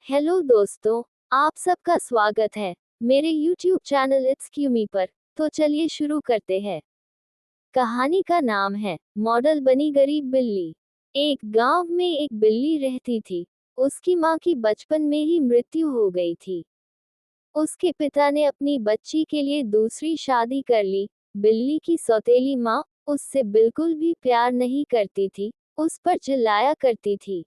Hello दोस्तों, आप सबका स्वागत है मेरे YouTube चैनल इट्स क्यूमी पर। तो चलिए शुरू करते हैं। कहानी का नाम है मॉडल बनी गरीब बिल्ली। एक गांव में एक बिल्ली रहती थी। उसकी माँ की बचपन में ही मृत्यु हो गई थी। उसके पिता ने अपनी बच्ची के लिए दूसरी शादी कर ली। बिल्ली की सौतेली माँ उससे बिल्कुल भी प्यार नहीं करती थी, उस पर चिल्लाया करती थी।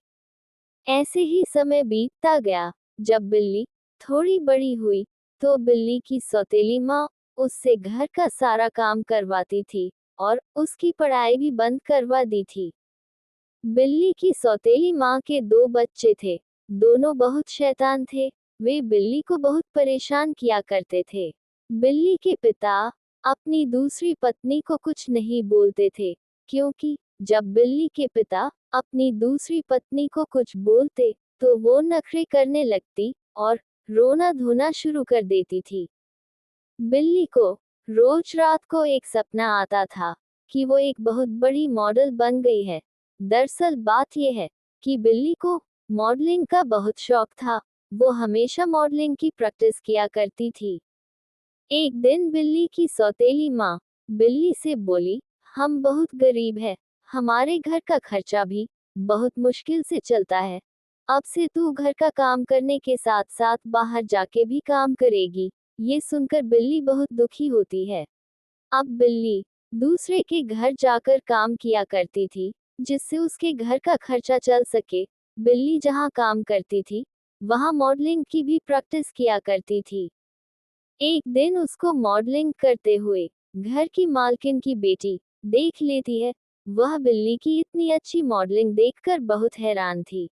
ऐसे ही समय बीतता गया। जब बिल्ली थोड़ी बड़ी हुई, तो बिल्ली की सौतेली माँ उससे घर का सारा काम करवाती थी और उसकी पढ़ाई भी बंद करवा दी थी। बिल्ली की सौतेली माँ के दो बच्चे थे। दोनों बहुत शैतान थे। वे बिल्ली को बहुत परेशान किया करते थे। बिल्ली के पिता अपनी दूसरी पत्नी को कुछ नहीं बोलते थे, क्योंकि जब बिल्ली के पिता अपनी दूसरी पत्नी को कुछ बोलते, तो वो नखरे करने लगती और रोना धोना शुरू कर देती थी। बिल्ली को रोज रात को एक सपना आता था कि वो एक बहुत बड़ी मॉडल बन गई है। दरअसल बात यह है कि बिल्ली को मॉडलिंग का बहुत शौक था। वो हमेशा मॉडलिंग की प्रैक्टिस किया करती थी। एक दिन बिल्ली की सौतेली माँ बिल्ली से बोली, हम बहुत गरीब हैं, हमारे घर का खर्चा भी बहुत मुश्किल से चलता है। अब से तू घर का काम करने के साथ साथ बाहर जाके भी काम करेगी। ये सुनकर बिल्ली बहुत दुखी होती है। अब बिल्ली दूसरे के घर जाकर काम किया करती थी, जिससे उसके घर का खर्चा चल सके। बिल्ली जहाँ काम करती थी, वहाँ मॉडलिंग की भी प्रैक्टिस किया करती थी। एक दिन उसको मॉडलिंग करते हुए घर की मालकिन की बेटी देख लेती है। वह बिल्ली की इतनी अच्छी मॉडलिंग देखकर बहुत हैरान थी।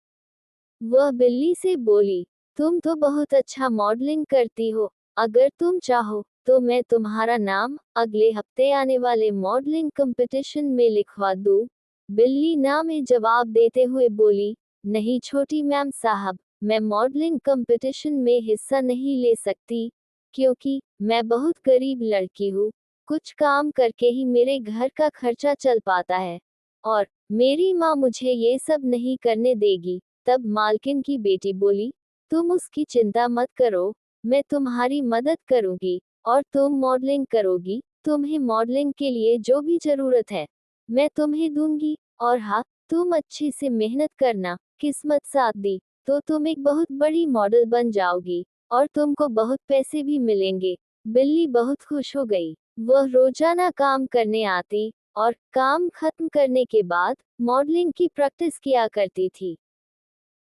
वह बिल्ली से बोली, तुम तो बहुत अच्छा मॉडलिंग करती हो। अगर तुम चाहो तो मैं तुम्हारा नाम अगले हफ्ते आने वाले मॉडलिंग कंपटीशन में लिखवा दूं। बिल्ली ना में जवाब देते हुए बोली, नहीं छोटी मैम साहब, मैं मॉडलिंग कंपटीशन में हिस्सा नहीं ले सकती, क्योंकि मैं बहुत गरीब लड़की हूँ। कुछ काम करके ही मेरे घर का खर्चा चल पाता है, और मेरी माँ मुझे ये सब नहीं करने देगी। तब मालकिन की बेटी बोली, तुम उसकी चिंता मत करो, मैं तुम्हारी मदद करूंगी और तुम मॉडलिंग करोगी। तुम्हें मॉडलिंग के लिए जो भी जरूरत है, मैं तुम्हें दूंगी। और हाँ, तुम अच्छे से मेहनत करना, किस्मत साथ दी तो तुम एक बहुत बड़ी मॉडल बन जाओगी और तुमको बहुत पैसे भी मिलेंगे। बिल्ली बहुत खुश हो गई। वह रोजाना काम करने आती और काम खत्म करने के बाद मॉडलिंग की प्रैक्टिस किया करती थी।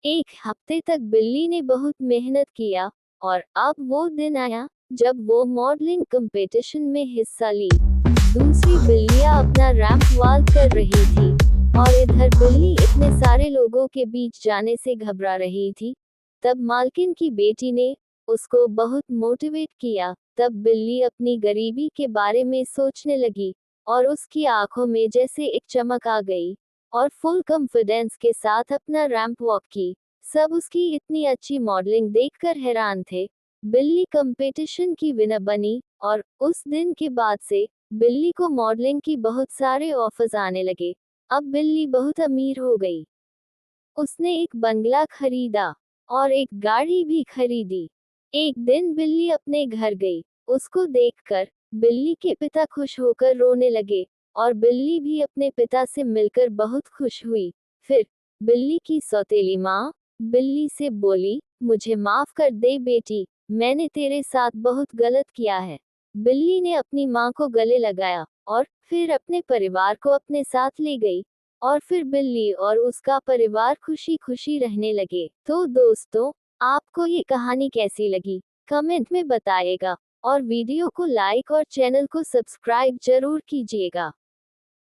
एक हफ्ते तक बिल्ली ने बहुत मेहनत किया और अब वो दिन आया जब वो मॉडलिंग कंपटीशन में हिस्सा ली। दूसरी बिल्लियां अपना रैंप वॉक कर रही थी और इधर बिल्ली इतने सारे लोगों के बीच जाने से घबरा रही थी। तब मालकिन की बेटी ने उसको बहुत मोटिवेट किया। तब बिल्ली अपनी गरीबी के बारे में सोचने लगी और उसकी आंखों में जैसे एक चमक आ गई और फुल कॉन्फिडेंस के साथ अपना रैंप वॉक की। सब उसकी इतनी अच्छी मॉडलिंग देखकर हैरान थे। बिल्ली कंपटीशन की विनर बनी और उस दिन के बाद से बिल्ली को मॉडलिंग की बहुत सारे ऑफर्स आने लगे। अब बिल्ली बहुत अमीर हो गई। उसने एक बंगला खरीदा और एक गाड़ी भी खरीदी। एक दिन बिल्ली अपने घर गई। उसको देखकर बिल्ली के पिता खुश होकर रोने लगे और बिल्ली भी अपने पिता से मिलकर बहुत खुश हुई। फिर बिल्ली की सौतेली माँ बिल्ली से बोली, मुझे माफ कर दे बेटी, मैंने तेरे साथ बहुत गलत किया है। बिल्ली ने अपनी माँ को गले लगाया और फिर अपने परिवार को अपने साथ ले गई। और फिर बिल्ली और उसका परिवार खुशी खुशी रहने लगे। तो दोस्तों, आपको ये कहानी कैसी लगी, कमेंट में बताइएगा और वीडियो को लाइक और चैनल को सब्सक्राइब जरूर कीजिएगा।